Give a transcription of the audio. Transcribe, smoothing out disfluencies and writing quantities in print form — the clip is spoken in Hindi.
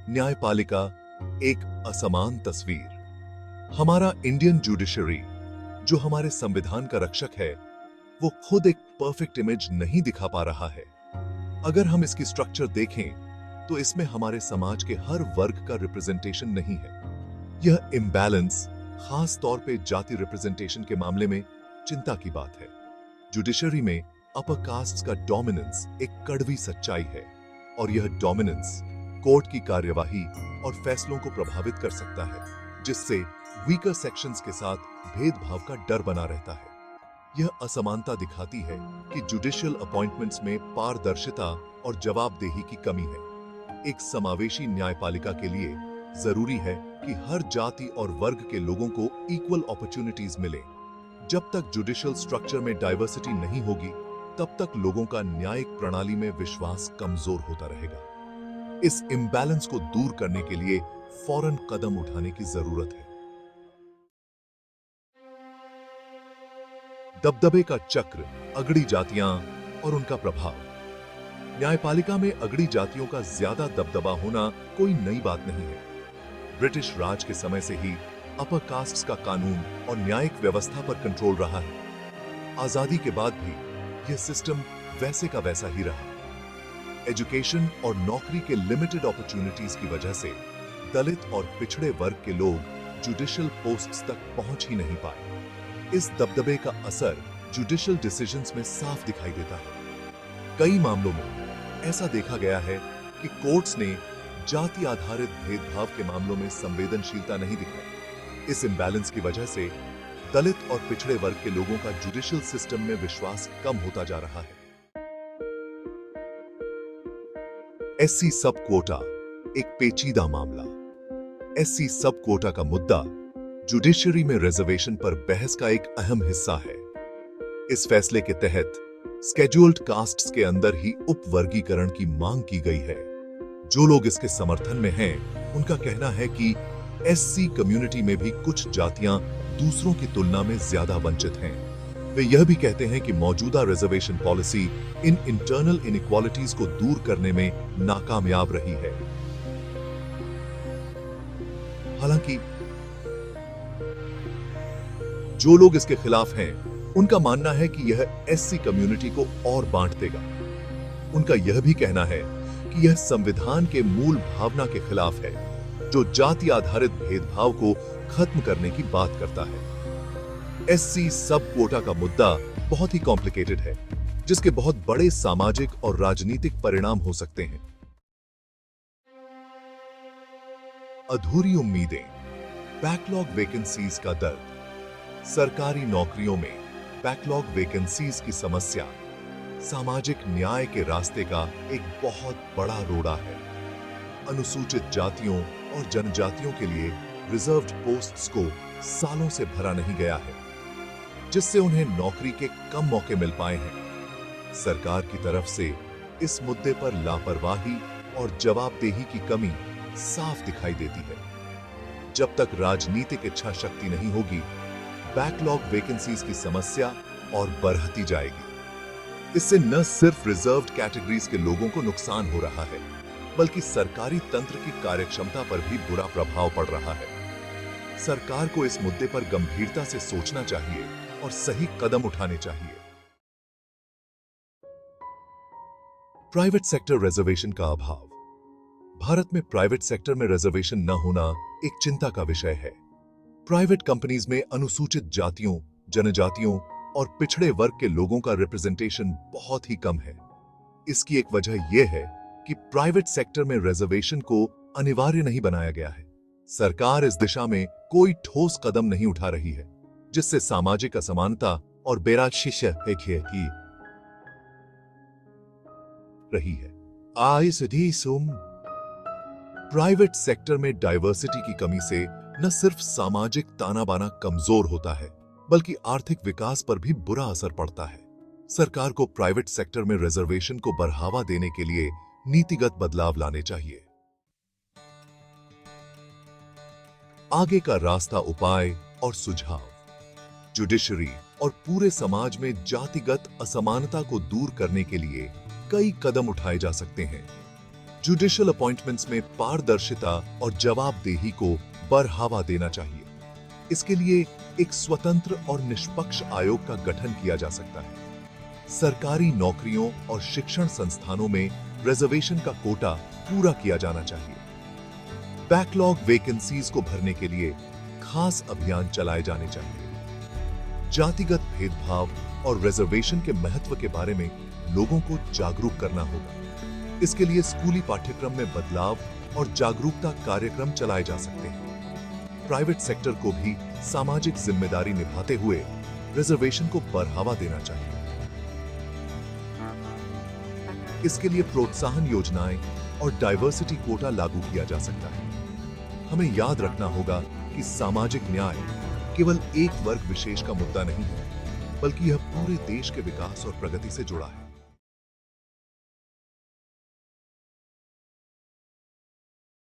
न्यायपालिका एक असमान तस्वीर। हमारा इंडियन जुडिशरी, जो हमारे संविधान का रक्षक है, वो खुद एक परफेक्ट इमेज नहीं दिखा पा रहा है। अगर हम इसकी स्ट्रक्चर देखें तो इसमें हमारे समाज के हर वर्ग का रिप्रेजेंटेशन नहीं है। यह इम्बैलेंस खास तौर पे जाति रिप्रेजेंटेशन के मामले में चिंता की बात है। जुडिशरी में अपर कास्ट का डोमिनेंस एक कड़वी सच्चाई है और यह डोमिनेंस कोर्ट की कार्यवाही और फैसलों को प्रभावित कर सकता है, जिससे वीकर सेक्शंस के साथ भेदभाव का डर बना रहता है। यह असमानता दिखाती है कि जुडिशियल अपॉइंटमेंट्स में पारदर्शिता और जवाबदेही की कमी है। एक समावेशी न्यायपालिका के लिए जरूरी है कि हर जाति और वर्ग के लोगों को इक्वल अपॉर्चुनिटीज मिले। जब तक जुडिशियल स्ट्रक्चर में डाइवर्सिटी नहीं होगी, तब तक लोगों का न्यायिक प्रणाली में विश्वास कमजोर होता रहेगा। इस इम्बैलेंस को दूर करने के लिए फौरन कदम उठाने की जरूरत है। दबदबे का चक्र, अगड़ी जातियां और उनका प्रभाव। न्यायपालिका में अगड़ी जातियों का ज्यादा दबदबा होना कोई नई बात नहीं है। ब्रिटिश राज के समय से ही अपर कास्ट्स का कानून और न्यायिक व्यवस्था पर कंट्रोल रहा है। आजादी के बाद भी यह सिस्टम वैसे का वैसा ही रहा। एजुकेशन और नौकरी के लिमिटेड अपॉर्चुनिटीज की वजह से दलित और पिछड़े वर्ग के लोग जुडिशियल पोस्ट्स तक पहुंच ही नहीं पाए। इस दबदबे का असर जुडिशियल डिसीजंस में साफ दिखाई देता है। कई मामलों में ऐसा देखा गया है कि कोर्ट्स ने जाति आधारित भेदभाव के मामलों में संवेदनशीलता नहीं दिखाई। इस इम्बैलेंस की वजह से दलित और पिछड़े वर्ग के लोगों का जुडिशियल सिस्टम में विश्वास कम होता जा रहा है। एससी सब कोटा एक पेचीदा मामला। एससी सब कोटा का मुद्दा जुडिशरी में रिजर्वेशन पर बहस का एक अहम हिस्सा है। इस फैसले के तहत स्केड्यूल्ड कास्ट्स के अंदर ही उपवर्गीकरण की मांग की गई है। जो लोग इसके समर्थन में हैं, उनका कहना है कि एससी कम्युनिटी में भी कुछ जातियां दूसरों की तुलना में ज्यादा वंचित हैं। वे यह भी कहते हैं कि मौजूदा reservation policy in internal inequalities को दूर करने में नाकामयाब रही है। हालांकि जो लोग इसके खिलाफ हैं, उनका मानना है कि यह एससी कम्युनिटी को और बांट देगा। उनका यह भी कहना है कि यह संविधान के मूल भावना के खिलाफ है, जो जाति आधारित भेदभाव को खत्म करने की बात करता है। एससी सब कोटा का मुद्दा बहुत ही कॉम्प्लिकेटेड है, जिसके बहुत बड़े सामाजिक और राजनीतिक परिणाम हो सकते हैं। अधूरी उम्मीदें, बैकलॉग वैकेंसीज का दर्द। सरकारी नौकरियों में बैकलॉग वैकेंसीज की समस्या सामाजिक न्याय के रास्ते का एक बहुत बड़ा रोड़ा है। अनुसूचित जातियों और जनजातियों के लिए रिजर्व्ड पोस्ट्स को सालों से भरा नहीं गया है, जिससे उन्हें नौकरी के कम मौके मिल पाए हैं। सरकार की तरफ से इस मुद्दे पर लापरवाही और जवाबदेही की कमी साफ दिखाई देती है। जब तक राजनीतिक इच्छा शक्ति नहीं होगी, बैकलॉग वैकेंसीज की समस्या और बढ़ती जाएगी। इससे न सिर्फ रिजर्व्ड कैटेगरीज के लोगों को नुकसान हो रहा है, बल्कि सरकारी तंत्र की कार्यक्षमता पर भी बुरा प्रभाव पड़ रहा है। सरकार को इस मुद्दे पर गंभीरता से सोचना चाहिए और सही कदम उठाने चाहिए। प्राइवेट सेक्टर रिजर्वेशन का अभाव। भारत में प्राइवेट सेक्टर में रिजर्वेशन न होना एक चिंता का विषय है। प्राइवेट कंपनीज में अनुसूचित जातियों, जनजातियों और पिछड़े वर्ग के लोगों का रिप्रेजेंटेशन बहुत ही कम है। इसकी एक वजह यह है कि प्राइवेट सेक्टर में रिजर्वेशन को अनिवार्य नहीं बनाया गया है। सरकार इस दिशा में कोई ठोस कदम नहीं उठा रही है, जिससे सामाजिक असमानता और बेराशिश की रही है। प्राइवेट सेक्टर में डाइवर्सिटी की कमी से न सिर्फ सामाजिक ताना बाना कमजोर होता है, बल्कि आर्थिक विकास पर भी बुरा असर पड़ता है। सरकार को प्राइवेट सेक्टर में रिजर्वेशन को बढ़ावा देने के लिए नीतिगत बदलाव लाने चाहिए। आगे का रास्ता, उपाय और सुझाव। जुडिशरी और पूरे समाज में जातिगत असमानता को दूर करने के लिए कई कदम उठाए जा सकते हैं। जुडिशियल अपॉइंटमेंट्स में पारदर्शिता और जवाबदेही को बढ़ावा देना चाहिए। इसके लिए एक स्वतंत्र और निष्पक्ष आयोग का गठन किया जा सकता है। सरकारी नौकरियों और शिक्षण संस्थानों में रिजर्वेशन का कोटा पूरा किया जाना चाहिए। बैकलॉग वैकेंसीज को भरने के लिए खास अभियान चलाए जाने चाहिए। जातिगत भेदभाव और रिजर्वेशन के महत्व के बारे में लोगों को जागरूक करना होगा। इसके लिए स्कूली पाठ्यक्रम में बदलाव और जागरूकता कार्यक्रम चलाए जा सकते हैं। प्राइवेट सेक्टर को भी सामाजिक जिम्मेदारी निभाते हुए रिजर्वेशन को बढ़ावा देना चाहिए। इसके लिए प्रोत्साहन योजनाएं और डाइवर्सिटी कोटा लागू किया जा सकता है। हमें याद रखना होगा कि सामाजिक न्याय केवल एक वर्ग विशेष का मुद्दा नहीं है, बल्कि यह पूरे देश के विकास और प्रगति से जुड़ा है।